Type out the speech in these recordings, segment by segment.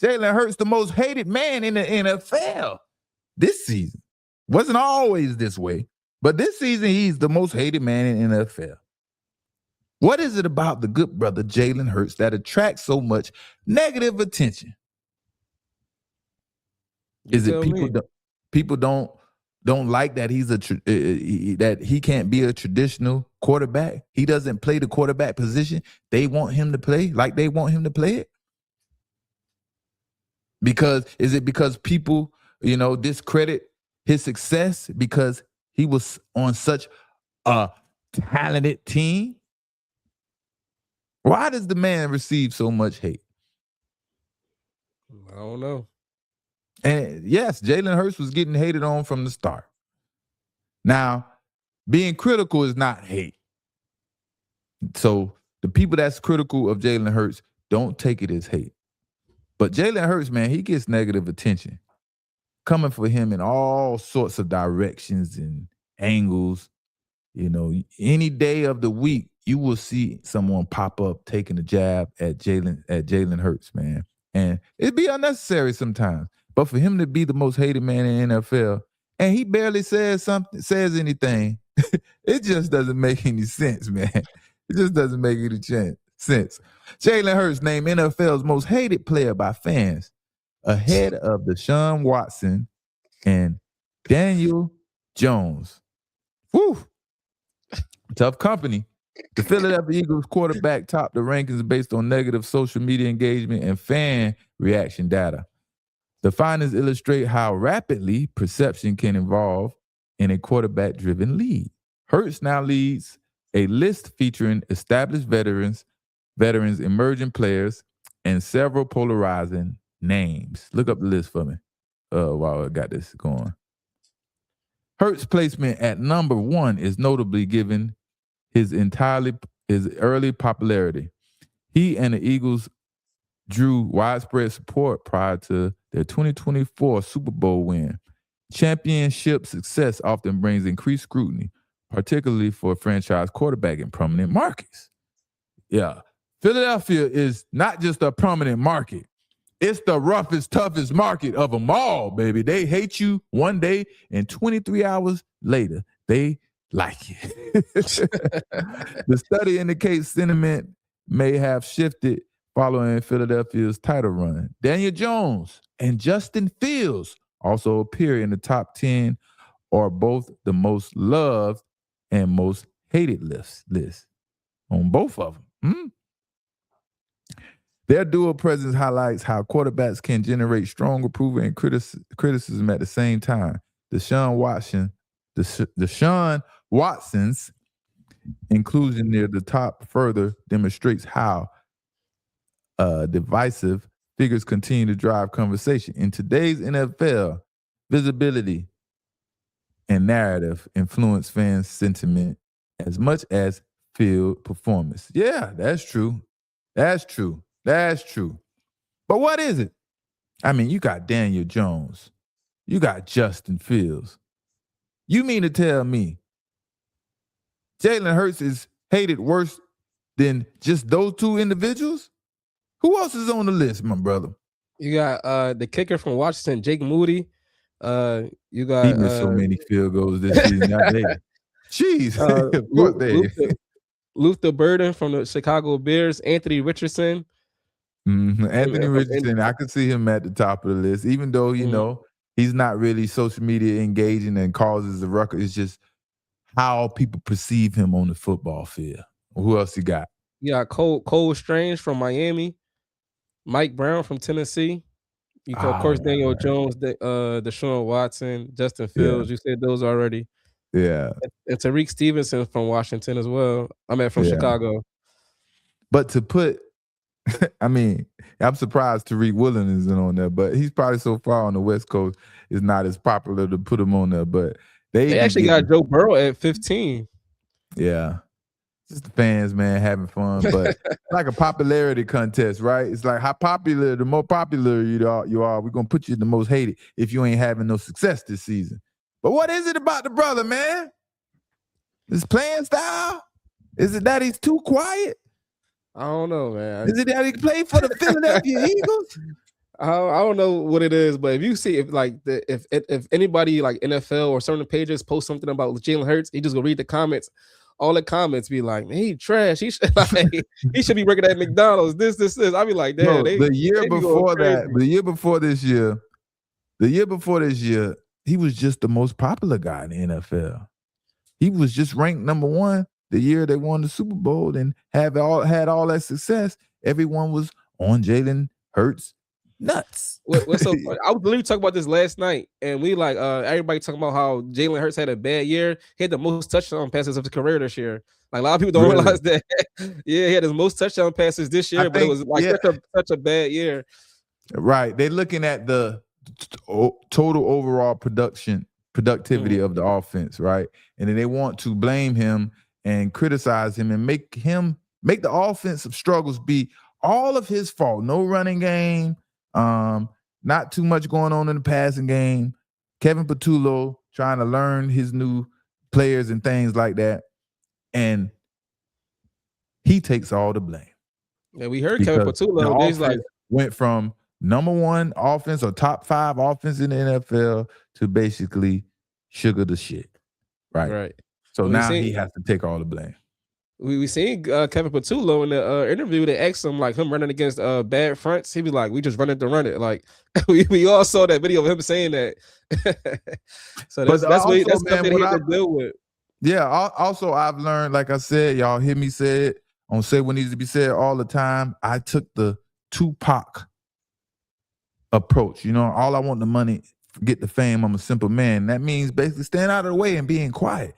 Jalen Hurts the most hated man in the NFL this season. Wasn't always this way, but this season he's the most hated man in the NFL. What is it about the good brother Jalen Hurts that attracts so much negative attention? Is it people don't like that he's that he can't be a traditional quarterback? He doesn't play the quarterback position they want him to play like they want him to play it? Is it because people, discredit his success because he was on such a talented team? Why does the man receive so much hate? I don't know. And yes, Jalen Hurts was getting hated on from the start. Now, being critical is not hate. So the people that's critical of Jalen Hurts don't take it as hate. But Jalen Hurts, man, he gets negative attention coming for him in all sorts of directions and angles. Any day of the week, you will see someone pop up taking a jab at Jalen Hurts, man. And it'd be unnecessary sometimes. But for him to be the most hated man in the NFL, and he barely says anything, it just doesn't make any sense, man. It just doesn't make any sense. Jalen Hurts named NFL's most hated player by fans, ahead of Deshaun Watson and Daniel Jones. Whew. Tough company. The Philadelphia Eagles quarterback topped the rankings based on negative social media engagement and fan reaction data. The findings illustrate how rapidly perception can evolve in a quarterback-driven league. Hurts now leads a list featuring established veterans, emerging players, and several polarizing names. Look up the list for me while I got this going. Hurts' placement at number 1 is notably given his early popularity. He and the Eagles drew widespread support prior to their 2024 Super Bowl win. Championship success often brings increased scrutiny, particularly for a franchise quarterback in prominent markets. Yeah, Philadelphia is not just a prominent market. It's the roughest, toughest market of them all, baby. They hate you one day and 23 hours later, they like it. The study indicates sentiment may have shifted following Philadelphia's title run. Daniel Jones and Justin Fields also appear in the top 10 or both the most loved and most hated list on both of them. Their dual presence highlights how quarterbacks can generate strong approval and criticism at the same time. Deshaun Watson's inclusion near the top further demonstrates how divisive figures continue to drive conversation. In today's NFL, visibility and narrative influence fans' sentiment as much as field performance. Yeah, that's true. That's true. But what is it? I mean, you got Daniel Jones. You got Justin Fields. You mean to tell me Jalen Hurts is hated worse than just those two individuals? Who else is on the list, my brother? You got the kicker from Washington, Jake Moody. You got he missed so many field goals this season. Jeez, of course Luther Burden from the Chicago Bears, Anthony Richardson. Anthony Richardson, I could see him at the top of the list, even though he's not really social media engaging and causes the ruckus. It's just how people perceive him on the football field. Who else you got? You got Cole Strange from Miami, Mike Brown from Tennessee. You got, of course, Daniel Jones, Deshaun Watson, Justin Fields. Yeah. You said those already. Yeah. And Tariq Stevenson from Washington as well. From Chicago. But to put, I'm surprised Tariq Woolen isn't on there, but he's probably so far on the West Coast, it's not as popular to put him on there. But they actually got Joe Burrow at 15. Yeah. Just the fans, man, having fun. But like a popularity contest, right? It's like the more popular you are, we're going to put you in the most hated if you ain't having no success this season. But what is it about the brother, man? His playing style? Is it that he's too quiet? I don't know, man. Is it that he played for the Philadelphia Eagles? I don't know what it is, but if you see if anybody like NFL or certain pages post something about Jalen Hurts, he just go read the comments. All the comments be like, "Man, he trash. He should he should be working at McDonald's. This. I be like, damn, Bro, the year they be going before crazy. that, the year before this year, he was just the most popular guy in the NFL. He was just ranked number 1 the year they won the Super Bowl and had all that success. Everyone was on Jalen Hurts nuts. What's so funny? I was literally talking about this last night, and we like everybody talking about how Jalen Hurts had a bad year. He had the most touchdown passes of his career this year. Like a lot of people don't realize that. Yeah, he had his most touchdown passes this year, but it was like such a bad year. Right. They're looking at the total overall productivity of the offense, right? And then they want to blame him and criticize him and make the offensive struggles be all of his fault. No running game, not too much going on in the passing game. Kevin Patullo trying to learn his new players and things like that. And he takes all the blame. Yeah, we heard Kevin Patullo. He's like went from number 1 offense or top 5 offense in the NFL to basically sugar the shit. Right. So now he has to take all the blame. We seen Kevin Patullo in the interview. They asked him like him running against bad fronts. He be like, "We just run it to run it." Like we all saw that video of him saying that. So that's something he had to deal with. Yeah. Also, I've learned, like I said, y'all hear me say it on Say What Needs to Be Said all the time. I took the Tupac approach. You know, all I want the money, get the fame. I'm a simple man. That means basically staying out of the way and being quiet.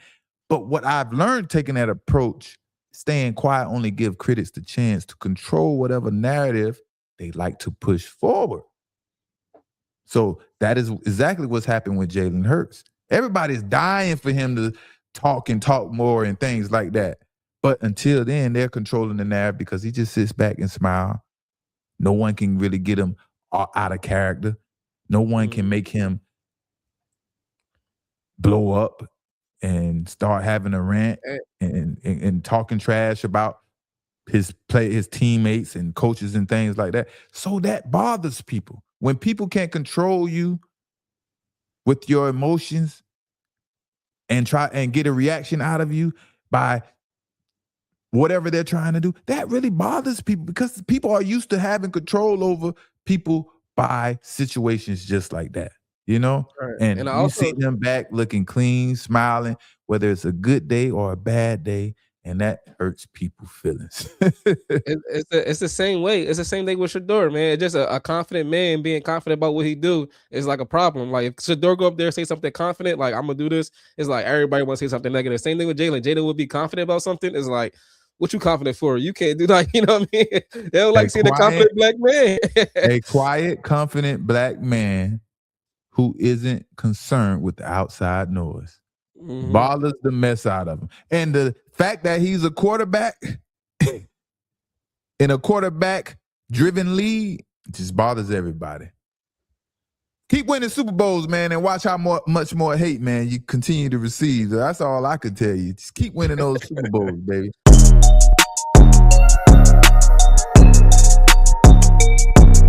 But what I've learned taking that approach, staying quiet, only give critics the chance to control whatever narrative they like to push forward. So that is exactly what's happened with Jalen Hurts. Everybody's dying for him to talk more and things like that. But until then, they're controlling the narrative because he just sits back and smiles. No one can really get him out of character. No one can make him blow up and start having a rant and talking trash about his teammates and coaches and things like that. So that bothers people. When people can't control you with your emotions and try and get a reaction out of you by whatever they're trying to do, that really bothers people because people are used to having control over people by situations just like that. You know, and you see them back looking clean, smiling, whether it's a good day or a bad day, and that hurts people's feelings. It's the same way. It's the same thing with Shador, man. Just a confident man being confident about what he do is like a problem. Like if Shador go up there and say something confident, like I'm gonna do this, it's like everybody wants to say something negative. Same thing with Jalen. Jalen would be confident about something. It's like, what you confident for? You can't do that. You know what I mean? They don't like seeing a confident black man. A quiet, confident black man who isn't concerned with the outside noise. Bothers the mess out of him. And the fact that he's a quarterback in a quarterback-driven league just bothers everybody. Keep winning Super Bowls, man, and watch how much more hate, man, you continue to receive. That's all I could tell you. Just keep winning those Super Bowls, baby.